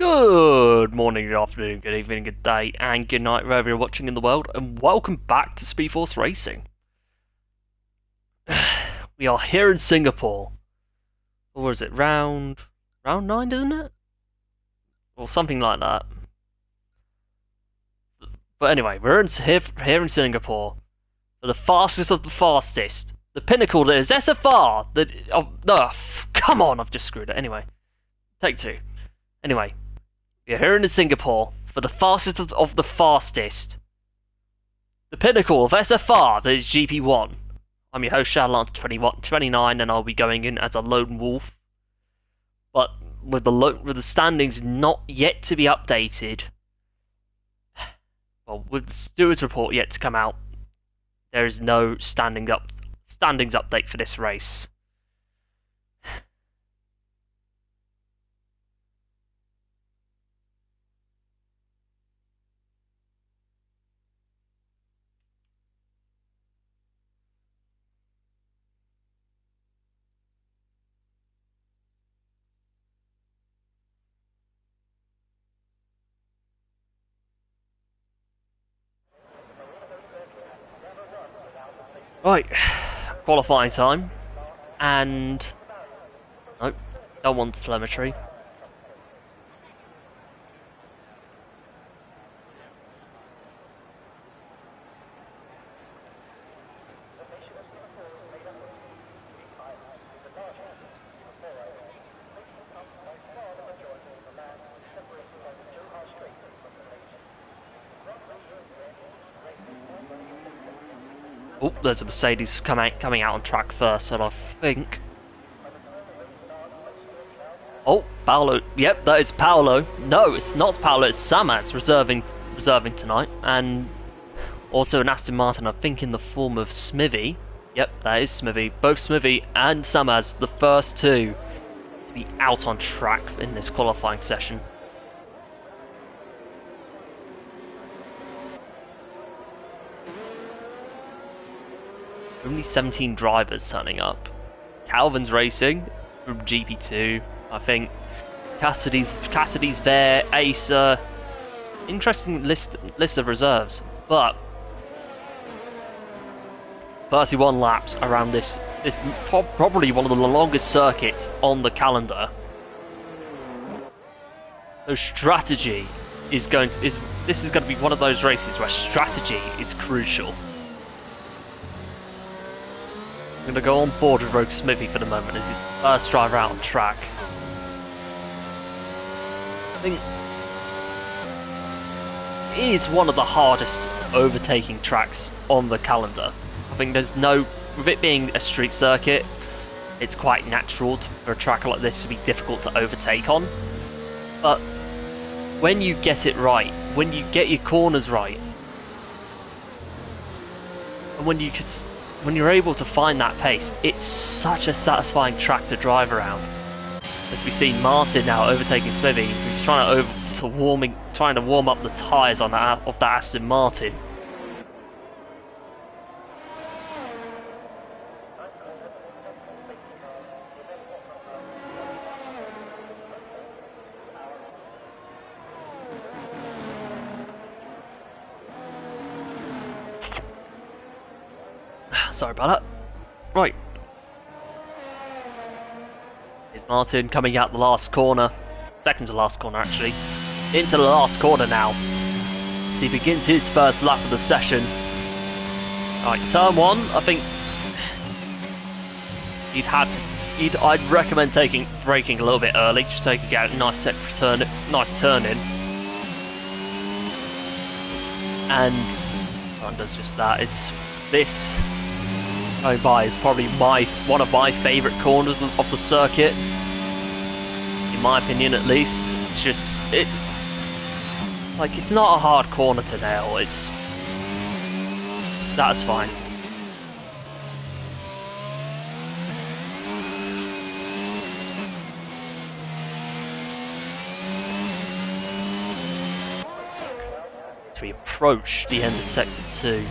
Good morning, good afternoon, good evening, good day, and good night wherever you're watching in the world, and welcome back to Speed Force Racing. We are here in Singapore. Or is it round 9, isn't it? Or something like that. But anyway, we're here in Singapore for the fastest of the fastest. The pinnacle that is SFR. Come on, I've just screwed it. Anyway, take two. Anyway, we're here in Singapore for the fastest of the fastest. The pinnacle of SFR, that is GP1. I'm your host, Shadowlands29, and I'll be going in as a lone wolf. But with the standings not yet to be updated, well, with the stewards report yet to come out, there is no standings update for this race. Right, qualifying time, and nope, don't want telemetry. Oh, there's a Mercedes coming out on track first, and I think. Oh, Paolo. Yep, that is Paolo. No, it's not Paolo. It's Samas reserving tonight, and also an Aston Martin. I think in the form of Smithy. Yep, that is Smithy. Both Smithy and Samas, the first two to be out on track in this qualifying session. Only 17 drivers turning up. Calvin's racing from GP2. I think Cassidy's there. Acer. Interesting list of reserves, but 31 laps around this probably one of the longest circuits on the calendar. So strategy is going to be one of those races where strategy is crucial. I'm going to go on board with Rogue Smithy for the moment as his first driver out on track. I think it is one of the hardest overtaking tracks on the calendar. I think with it being a street circuit, it's quite natural for a track like this to be difficult to overtake on. But when you get it right, when you get your corners right, and when you're able to find that pace, it's such a satisfying track to drive around. As we see Martin now overtaking Smithy, who's trying to warm up the tyres of that Aston Martin. Sorry about that. Right. Here's Martin coming out the last corner. Second to last corner, actually. Into the last corner now. As he begins his first lap of the session. Right, turn one, I think I'd recommend braking a little bit early, just so you can get a nice turn in. And Run does just that. It's this going by is probably one of my favourite corners of the circuit, in my opinion at least. It's not a hard corner to nail. It's satisfying. As we approach the end of Sector 2,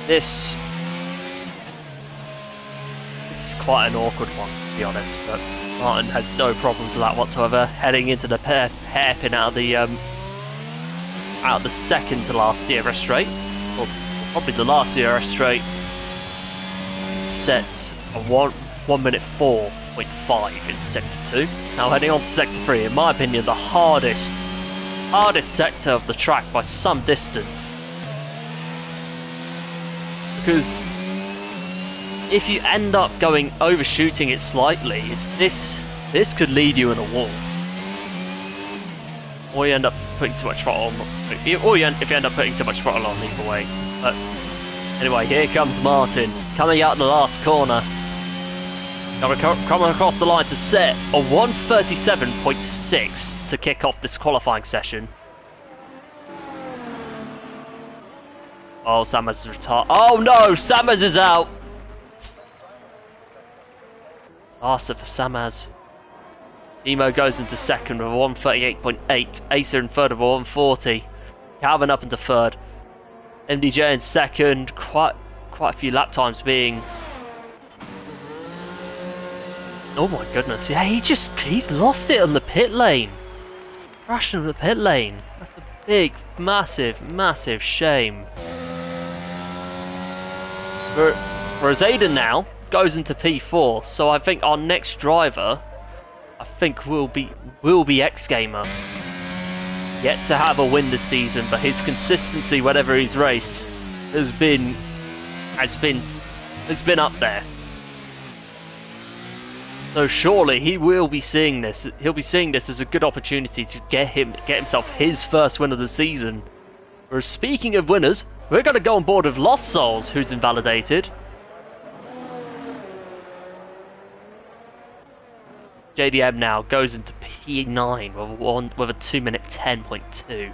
this was quite an awkward one, to be honest, but Martin has no problems with that whatsoever, heading into the hairpin out of the second to last DRS straight, or probably the last DRS straight, sets a 1 minute 4.5 in Sector 2. Now heading on to Sector 3, in my opinion, the hardest sector of the track by some distance. Because if you end up overshooting it slightly, this could lead you in a wall. Or you end up putting too much throttle on, if you end up putting too much throttle on either way. But anyway, here comes Martin, coming out in the last corner. Coming across the line to set a 1:37.6 to kick off this qualifying session. Oh, Sammers is retired. Oh no, Sammers is out! Disaster for Sammers. Timo goes into second with a 1:38.8. Asa in third with a 1:40. Calvin up into third. MDJ in second. Quite a few lap times being. Oh my goodness! Yeah, he's lost it on the pit lane. Crashing on the pit lane. That's a big, massive shame. Whereas Aiden now goes into P4, so I think our next driver, will be X Gamer. Yet to have a win this season, but his consistency, whenever he's raced, has been up there. So surely he will be seeing this. He'll be seeing this as a good opportunity to get himself his first win of the season. Whereas speaking of winners, we're going to go on board with Lost Souls, who's invalidated. JDM now goes into P9 with a 2 minute 10.2.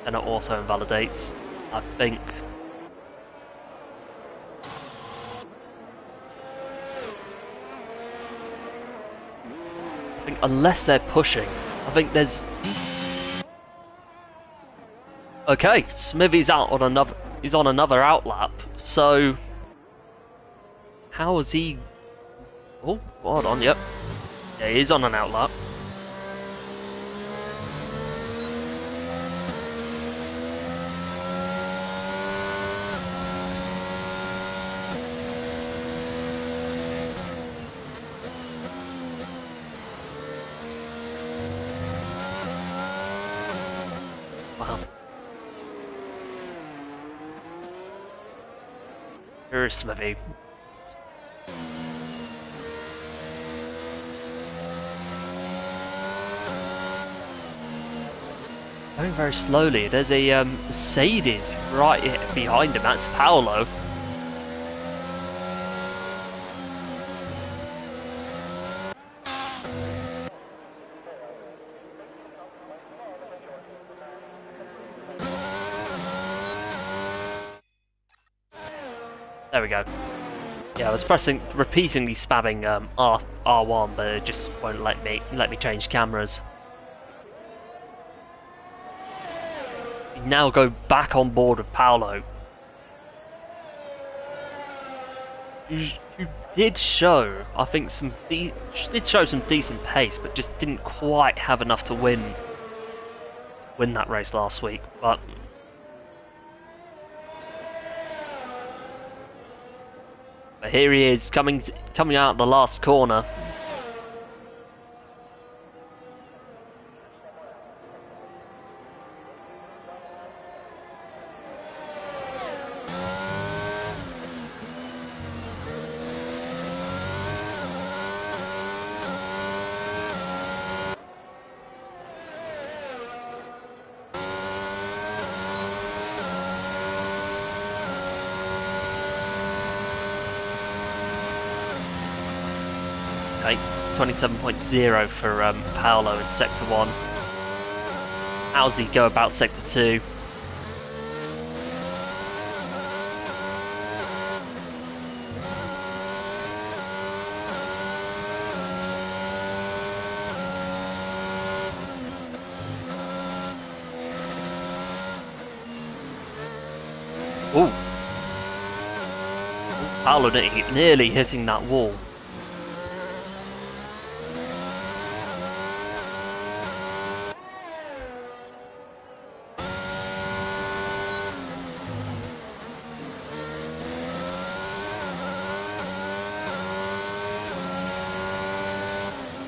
And it also invalidates, I think. Unless they're pushing, I think there's. Okay, Smithy's out on another. He's on another outlap. So how is he? Oh, hold on. Yep. Yeah, he's on an outlap. Here is Smithy. Going very slowly. There's a Mercedes right behind him. That's Paolo. There we go. Yeah, I was repeatedly spamming R1, but it just won't let me change cameras. We now go back on board with Paolo, who did show, I think, some decent pace, but just didn't quite have enough to win that race last week. But here he is, coming out the last corner. Okay, 27.0 for Paolo in Sector 1. How's he go about Sector 2? Ooh. Paolo nearly hitting that wall.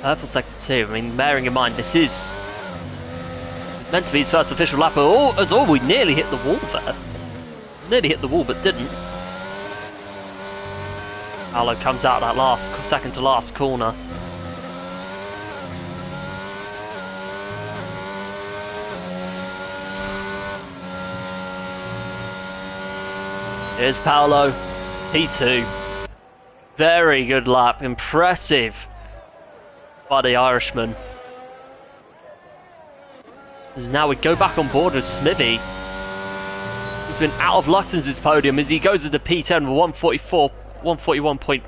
Purple sector 2, I mean, bearing in mind this is meant to be his first official lap, but we nearly hit the wall there. Nearly hit the wall, but didn't. Paolo comes out that second to last corner. Here's Paolo, P2. Very good lap, impressive by the Irishman. As now we go back on board with Smithy. He's been out of luck since his podium as he goes into P10 with 144, 141 point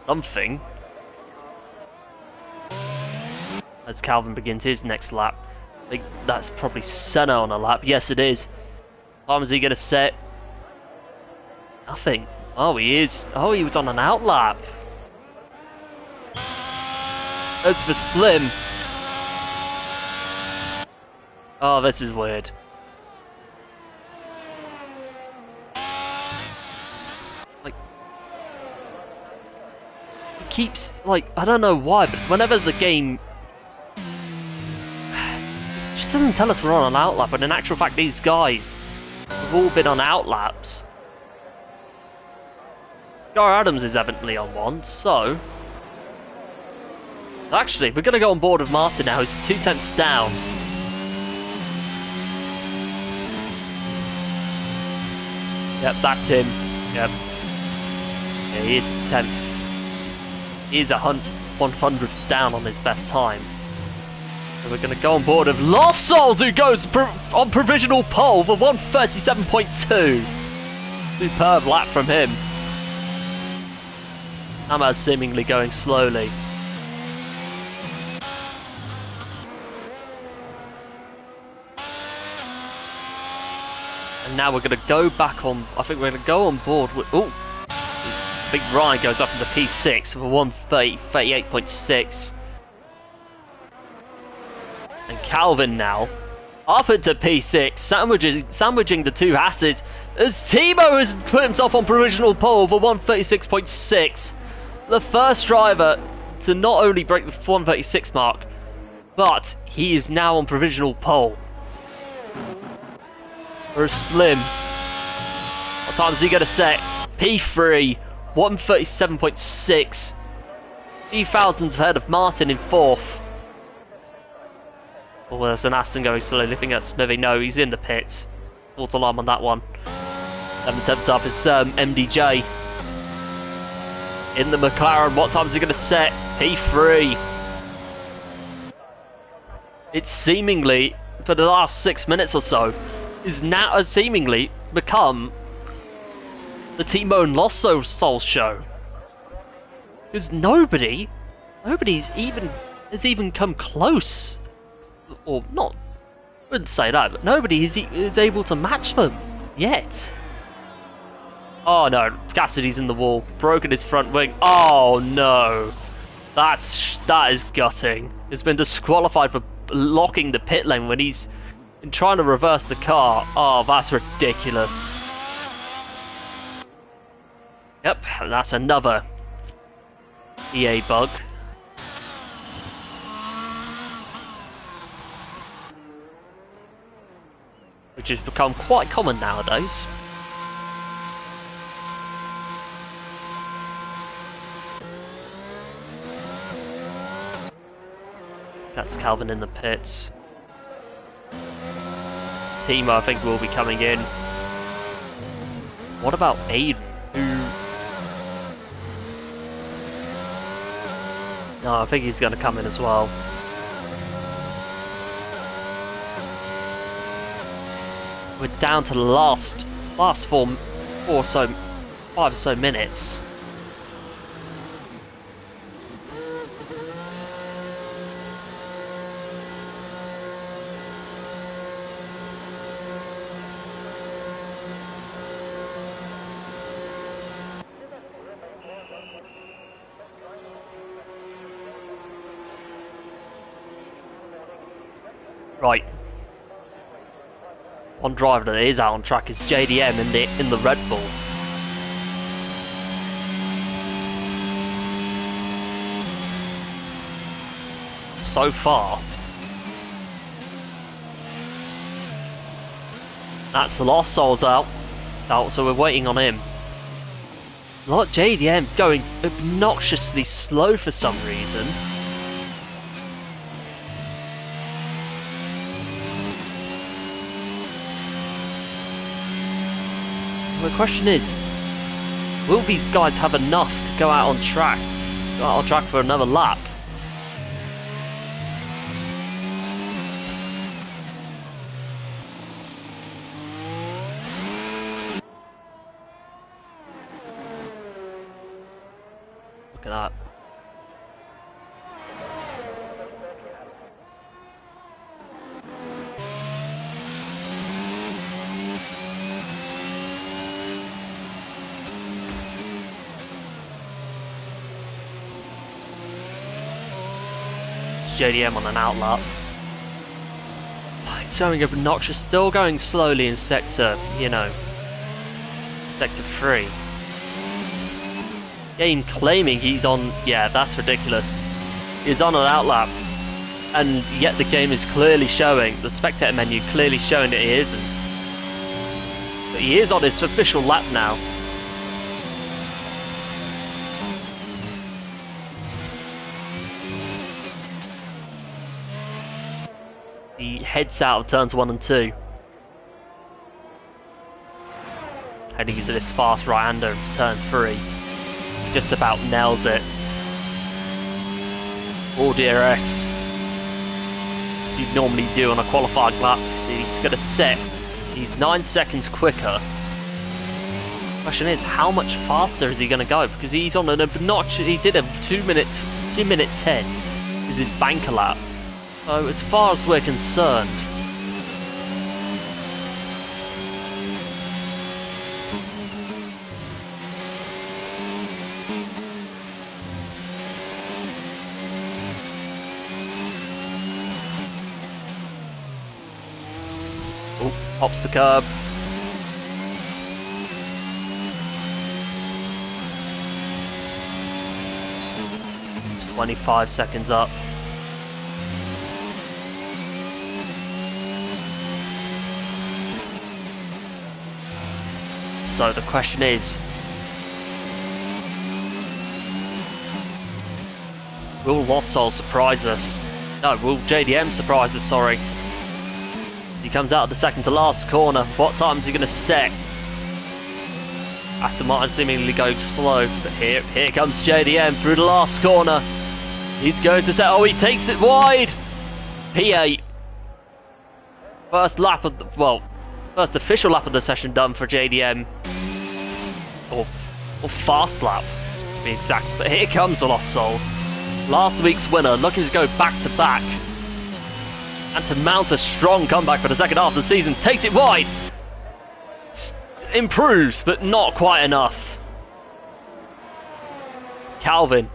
something. As Calvin begins his next lap. I think that's probably Senna on a lap. Yes, it is. What time is he going to set? Nothing. Oh, he is. Oh, he was on an out lap. As for Slim. Oh, this is weird. Like, he keeps, like, I don't know why, but whenever the game it just doesn't tell us we're on an out lap, but in actual fact, these guys have all been on out laps. Scar Adams is evidently on one, so actually, we're going to go on board with Martin now, who's 2 tenths down. Yep, that's him. Yep. Yeah, he is 10th. He is 100th down on his best time. So we're going to go on board with Lost Souls, who goes on provisional pole for 137.2. Superb lap from him. Hamaz seemingly going slowly. And now we're going to go back on, I think we're going to go on board with, oh, Big Ryan goes up into P6 for 138.6. And Calvin now, up into P6, sandwiching the two Hasses, as Timo has put himself on provisional pole for 136.6. The first driver to not only break the 136 mark, but he is now on provisional pole. For Slim. What time is he going to set? P3, 137.6. 3 thousandths ahead of Martin in 4th. Oh, there's an Aston going slowly. Looking at Smithy. No, he's in the pits. False alarm on that one. 7 tenths up is MDJ. In the McLaren. What time is he going to set? P3. It's seemingly, for the last 6 minutes or so, is now has seemingly become the T-Bone Lost Souls show. Because nobody's even has even come close, or not. I wouldn't say that, but nobody is able to match them yet. Oh no, Cassidy's in the wall, broken his front wing. Oh no, that is gutting. He's been disqualified for blocking the pit lane when he's been trying to reverse the car. Oh, that's ridiculous. Yep, that's another EA bug. Which has become quite common nowadays. That's Calvin in the pits. Timo, I think, will be coming in. What about Aiden? No, I think he's going to come in as well. We're down to the last 5 or so minutes. Right. One driver that is out on track is JDM in the Red Bull. So far, that's the last Soul's out, so we're waiting on him. Like JDM going obnoxiously slow for some reason. The question is, will these guys have enough to go out on track for another lap? Look at that. JDM on an outlap. It's going obnoxious, still going slowly in sector, sector 3. Game claiming he's on, yeah, that's ridiculous. He's on an outlap, and yet the game is clearly showing, the spectator menu clearly showing that he isn't. But he is on his official lap now. He heads out of turns 1 and 2. Heading into this fast right-hander into turn 3. Just about nails it. Oh DRS. As you'd normally do on a qualifying lap. So he's going to set. He's 9 seconds quicker. Question is, how much faster is he going to go? Because he's on an obnoxious. He did a 2 minute 10. Is his banker lap. So as far as we're concerned, oh, pops the curb. It's 25 seconds up. So the question is, will Lost Soul surprise us? No, will JDM surprise us, sorry. He comes out of the second to last corner. What time is he going to set? Aston Martin seemingly going slow, but here comes JDM through the last corner. He's going to set, oh, he takes it wide! P8. First lap of the, well, first official lap of the session done for JDM. Or fast lap, to be exact. But here comes the Lost Souls. Last week's winner, looking to go back to back. And to mount a strong comeback for the second half of the season. Takes it wide. Improves, but not quite enough. Calvin.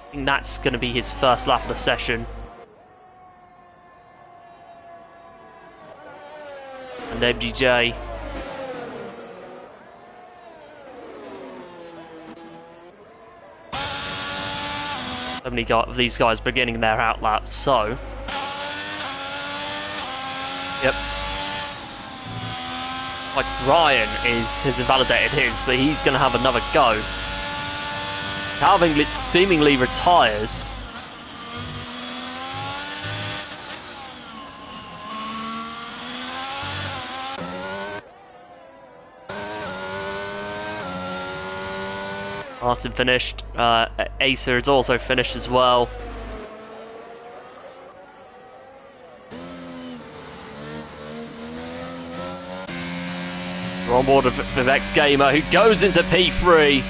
I think that's going to be his first lap of the session. And MGJ. So many of these guys beginning their outlaps, so... Yep. Like Ryan has invalidated his, but he's going to have another go. Calvin seemingly retires. Martin finished. Acer is also finished as well. We're on board with Vivek Gamer, who goes into P3.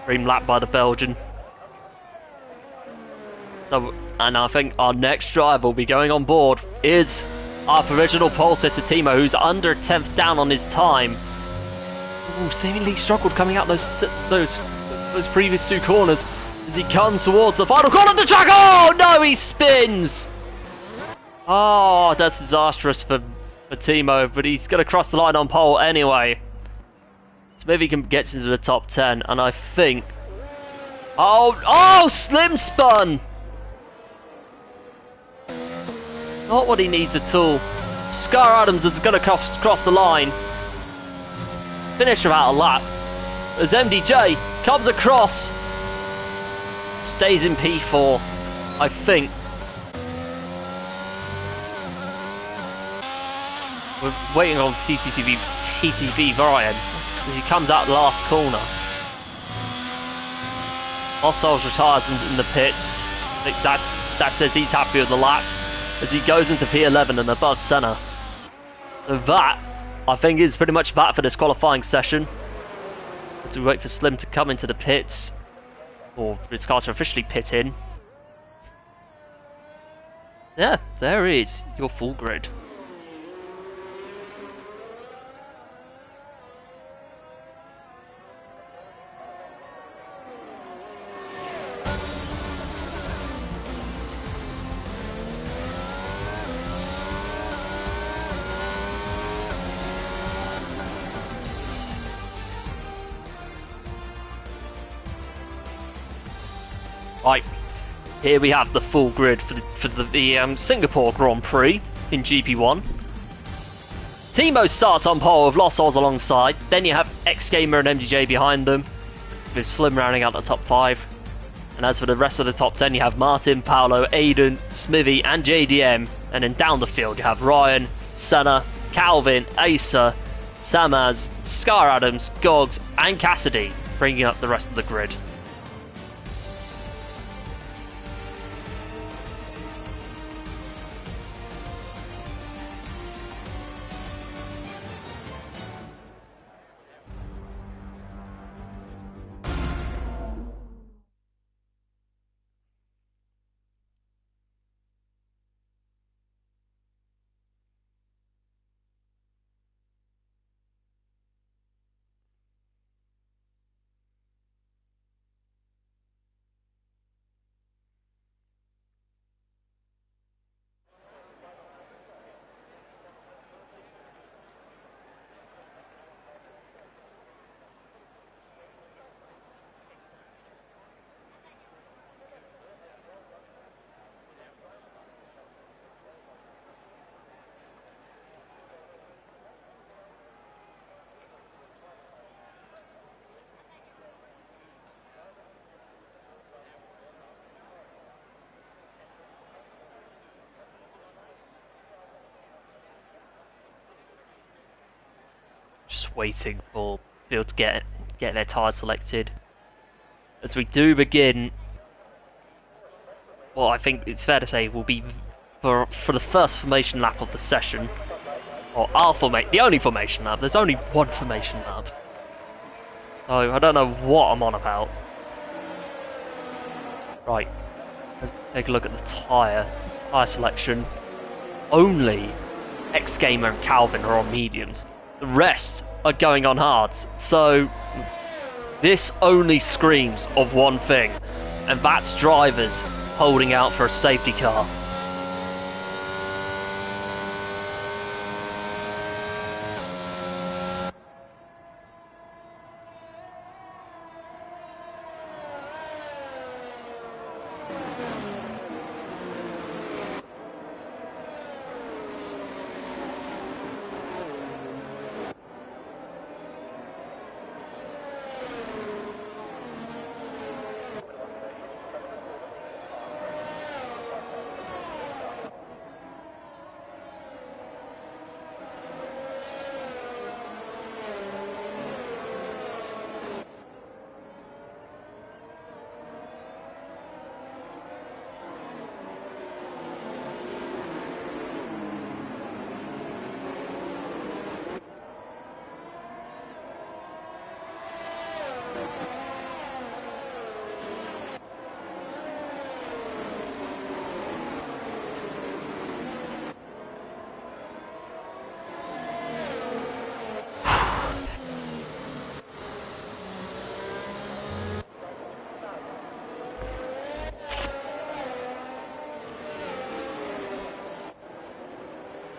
Dream lap by the Belgian. So, and I think our next driver will be going on board is our provisional pole sitter Timo, who's under 10th down on his time. Ooh, seemingly struggled coming out those previous two corners. as he comes towards the final corner of the track. Oh no, he spins. Oh, that's disastrous for Timo, but he's going to cross the line on pole anyway. So maybe he can get into the top 10, and I think... Oh, Slim spun! Not what he needs at all. Scar Adams is going to cross the line. Finish about a lap. As MDJ comes across. Stays in P4, I think. We're waiting on TTV Brian as he comes out the last corner. Ossols retires in the pits. I think that says he's happy with the lap as he goes into P11 and above Senna. So that, I think, is pretty much that for this qualifying session. As we wait for Slim to come into the pits, or for his car to officially pit in. Yeah, there is your full grid. Right, here we have the full grid for the Singapore Grand Prix in GP1. Timo starts on pole with Los Oz alongside. Then you have X Gamer and MDJ behind them, with Slim rounding out the top 5. And as for the rest of the top 10, you have Martin, Paolo, Aiden, Smithy, and JDM. And then down the field, you have Ryan, Senna, Calvin, Asa, Samaz, Scar Adams, Gogs, and Cassidy, bringing up the rest of the grid. Just waiting for field to get their tyres selected. As we do begin, well, I think it's fair to say will be for the first formation lap of the session, or our formation, the only formation lap. There's only one formation lap, so I don't know what I'm on about. Right, let's take a look at the tyre selection. Only X Gamer and Calvin are on mediums. The rest are going on hards, so this only screams of one thing, and that's drivers holding out for a safety car.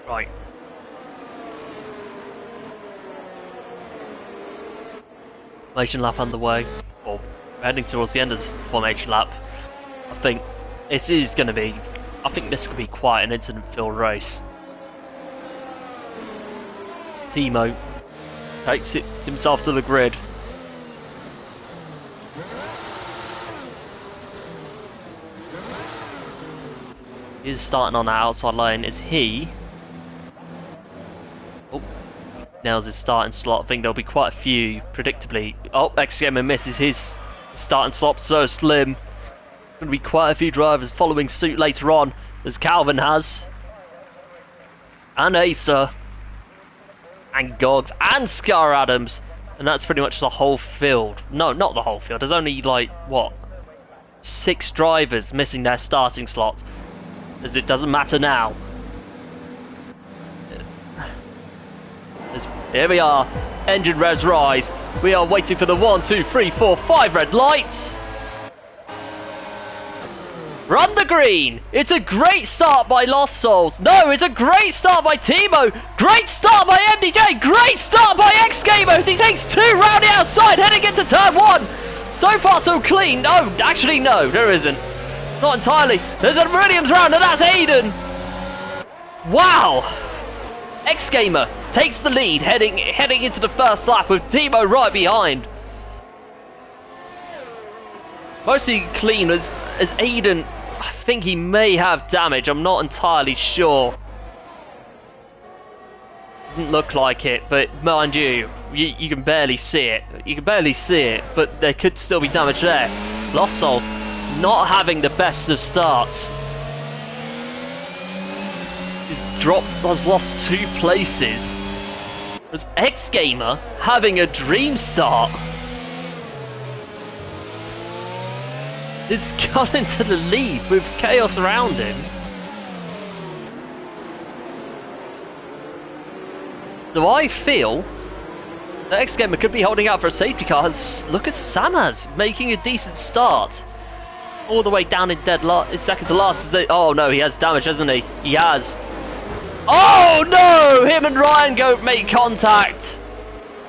Right. Formation lap underway. Or heading towards the end of the formation lap. I think this is going to be. I think this could be quite an incident-filled race. Timo takes himself to the grid. He's starting on the outside lane. Is he? Oh, nails his starting slot. I think there'll be quite a few, predictably. Oh, X-Gamer misses his starting slot. So Slim. Going to be quite a few drivers following suit later on, as Calvin has. And Acer. And Gogs. And Scar Adams. And that's pretty much the whole field. No, not the whole field. There's only, like, what? 6 drivers missing their starting slot. As it doesn't matter now. Here we are. Engine revs rise. We are waiting for the 1, 2, 3, 4, 5 red lights. Run the green. It's a great start by Lost Souls. No, it's a great start by Timo. Great start by MDJ. Great start by X-Gamer as he takes 2 round the outside heading into turn 1. So far so clean. No, actually no, there isn't. Not entirely. There's a Williams round and that's Aiden. Wow. X-Gamer takes the lead heading into the first lap with Timo right behind. Mostly clean as Aiden. I think he may have damage. I'm not entirely sure. Doesn't look like it, but mind you, you can barely see it. You can barely see it, but there could still be damage there. Lost Souls not having the best of starts. Has lost 2 places. As X-Gamer having a dream start. He's got into the lead with chaos around him. Do I feel that X-Gamer could be holding out for a safety car? Look at Samaz making a decent start. All the way down in second to last. Oh no, he has damage, hasn't he? He has. Oh no! Him and Ryan make contact.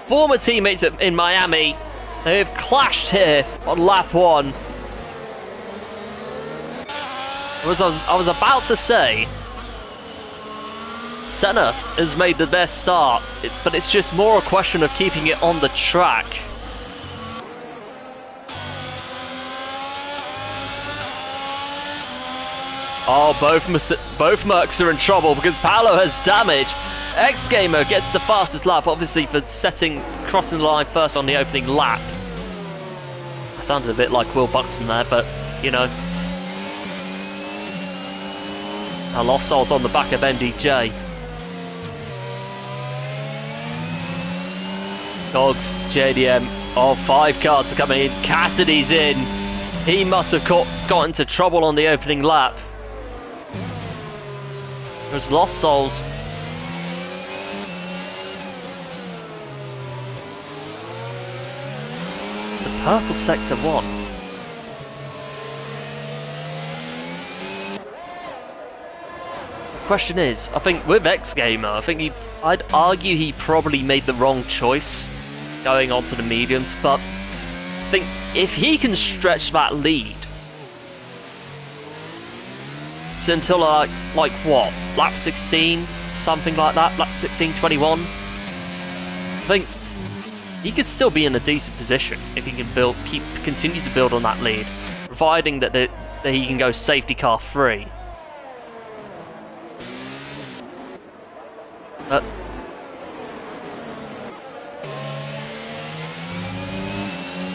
Former teammates in Miami. They have clashed here on lap 1. I was about to say, Senna has made the best start, but it's just more a question of keeping it on the track. Oh, both Mercs are in trouble because Paolo has damage. X-Gamer gets the fastest lap, obviously for crossing the line first on the opening lap. I sounded a bit like Will Buxton there, but, you know. A Lost Souls on the back of MDJ. Dogs, JDM. Oh, 5 cards are coming in. Cassidy's in. He must have got into trouble on the opening lap. There's Lost Souls. It's a purple sector 1. The question is, I think with X-Gamer, I'd argue he probably made the wrong choice going on to the mediums, but I think if he can stretch that lead until like what, lap 16, something like that, lap 16, 21, I think he could still be in a decent position if he can continue to build on that lead, providing that he can go safety car free.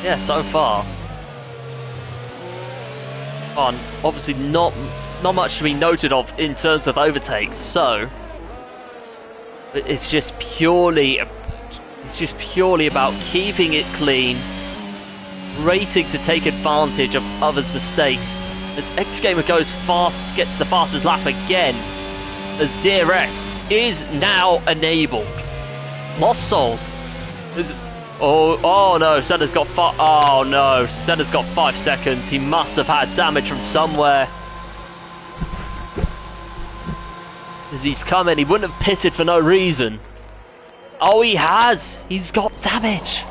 Yeah, so far. Obviously not much to be noted of in terms of overtakes, so it's just purely about keeping it clean, rating to take advantage of others' mistakes. As X-Gamer goes fast, gets the fastest lap again, as DRS is now enabled. Lost Souls is. Oh no, Senna's got 5 seconds. He must have had damage from somewhere. As he's coming, he wouldn't have pitted for no reason. Oh, he has! He's got damage!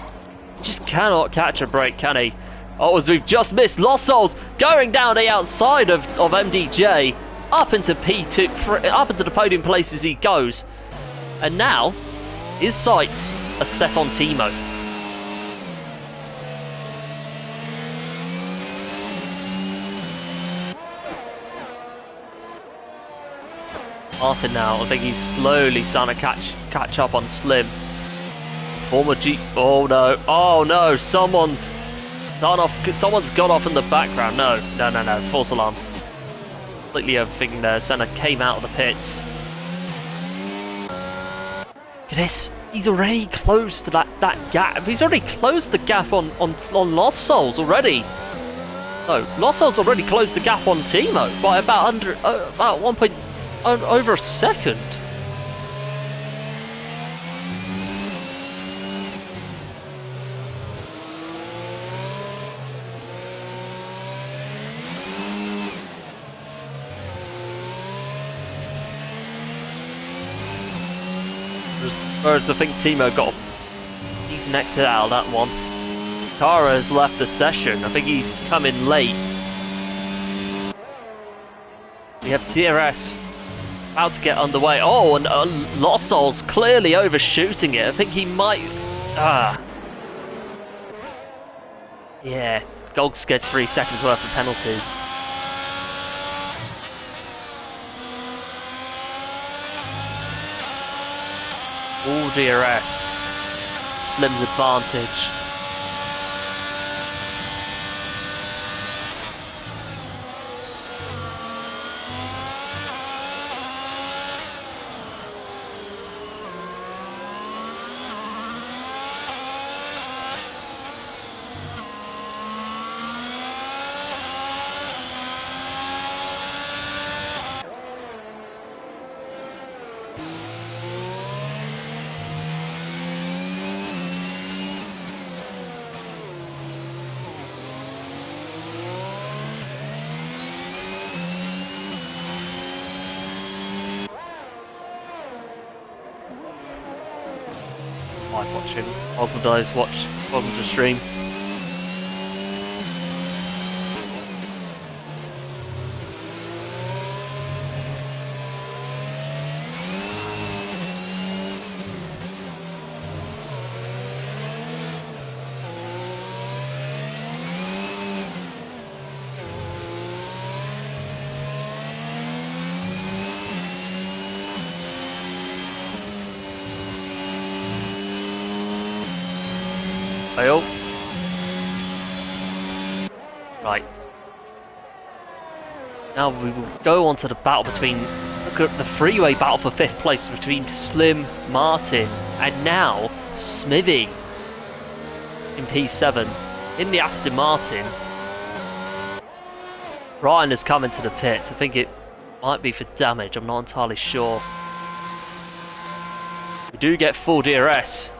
Just cannot catch a break, can he? Oh, as we've just missed Lost Souls going down the outside of MDJ, up into P2, up into the podium place as he goes. And now, his sights are set on Timo. Martin now, I think he's slowly starting to catch up on Slim. Former G. Oh no! Someone's gone off in the background. No! False alarm. Completely overthinking there. Senna came out of the pits. Look at this. He's already close to that gap. He's already closed the gap on Lost Souls already. No, Lost Souls already closed the gap on Timo by about over a second. Whereas I think Timo got a decent exit out of that one. Kara has left the session. I think he's coming late. We have DRS about to get underway. Oh, and Lost Souls clearly overshooting it. I think he might... Yeah, Gogs gets 3 seconds worth of penalties. All DRS. Slim's advantage. Watching. Oswald does watch Oswald to stream. Fail. Right. Now we will go on to the battle between... Look at the freeway battle for 5th place between Slim, Martin, and now Smithy in P7 in the Aston Martin. Ryan has come into the pits. I think it might be for damage. I'm not entirely sure. We do get full DRS.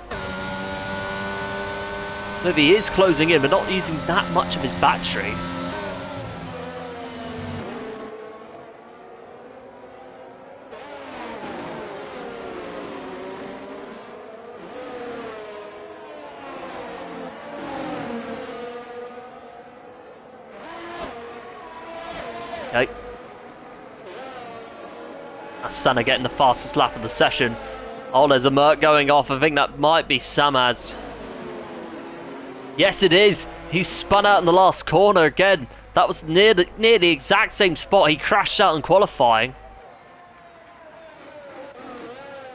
Smithy is closing in, but not using that much of his battery. Okay. That's Senna getting the fastest lap of the session. Oh, there's a Merc going off. I think that might be Samaz. Yes, it is. He spun out in the last corner again. That was near the exact same spot he crashed out in qualifying.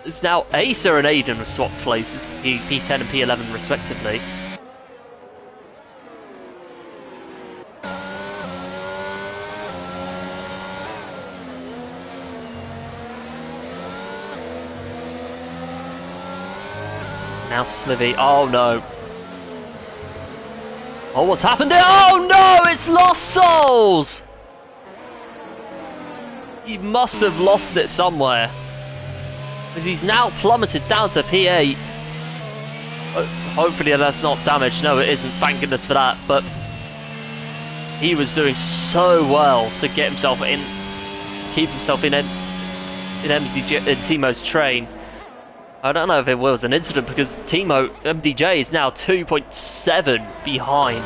It's now Asa and Aiden have swapped places, P10 and P11 respectively. Now Smithy. Oh no. Oh, what's happened here? Oh no, it's Lost Souls! He must have lost it somewhere. Because he's now plummeted down to P8. Hopefully that's not damage. No, it isn't. Thank goodness for that. But he was doing so well to get himself in, keep himself in Timo's train. I don't know if it was an incident because MDJ is now 2.7 behind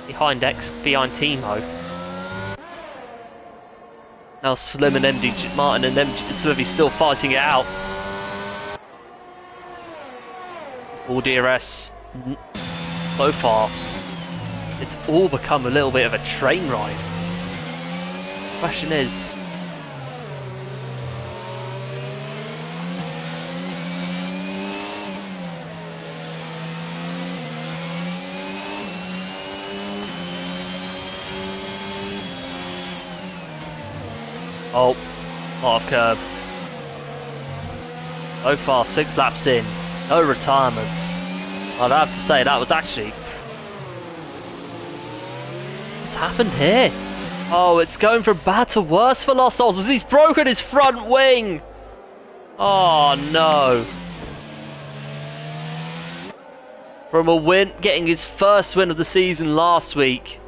Timo. Now Slim and Martin and Smithy still fighting it out. All DRS so far. It's all become a little bit of a train ride. Question is, oh, lot of curb. So far, 6 laps in, no retirements. I'd have to say that was actually... What's happened here? Oh, it's going from bad to worse for Lost Souls as he's broken his front wing. Oh no. From a win, getting his first win of the season last week.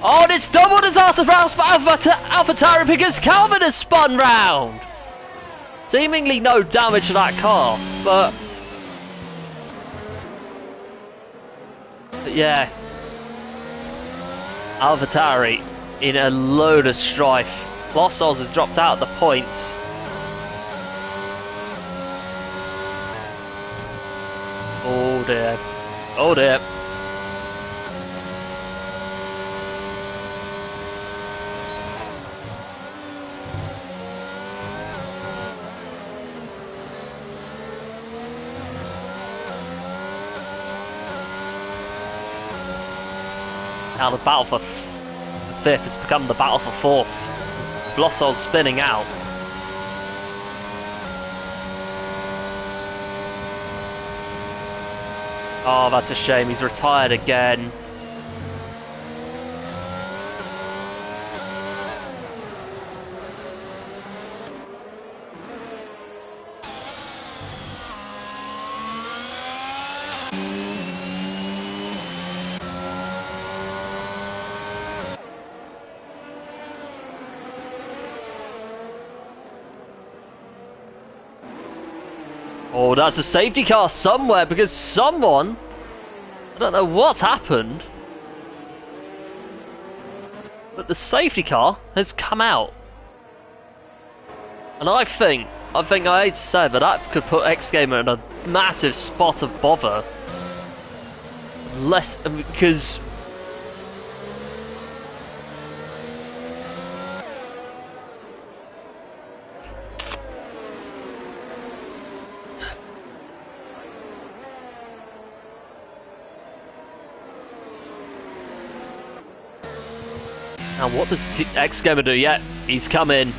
Oh, and it's double disaster for AlphaTauri because Calvin has spun round. Seemingly no damage to that car, but yeah. AlphaTauri in a load of strife. Lost Souls has dropped out of the points. Oh dear. Oh dear. Now the battle for 5th has become the battle for 4th. Lost Souls spinning out. Oh, that's a shame. He's retired again. Oh, that's a safety car somewhere because someone, I don't know what's happened, but the safety car has come out. And I think I hate to say it, but that could put X Gamer in a massive spot of bother. Because now what does X Gamer do? Yeah, he's come in.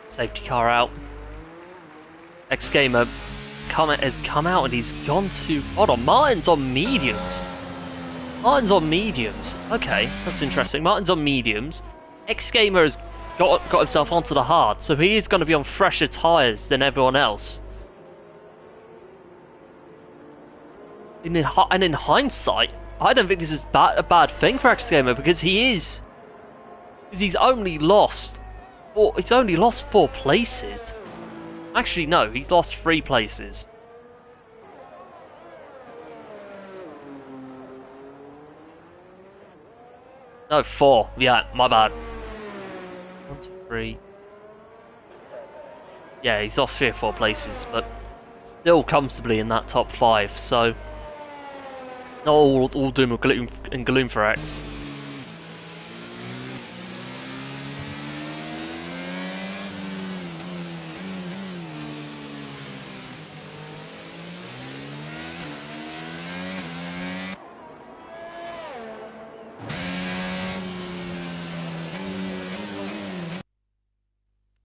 Safety car out. X Gamer has come out and he's gone to... Hold on, Martin's on mediums. Martin's on mediums. Okay, that's interesting. Martin's on mediums. X Gamer has got himself onto the hard, so he is going to be on fresher tyres than everyone else. And in hindsight, I don't think this is a bad thing for X Gamer because he's only lost 4 places. Actually, no, he's lost 3 places. No, 4. Yeah, my bad. 1, 2, 3. Yeah, he's lost 3 or 4 places, but still comfortably in that top 5. So not all doom and gloom for X.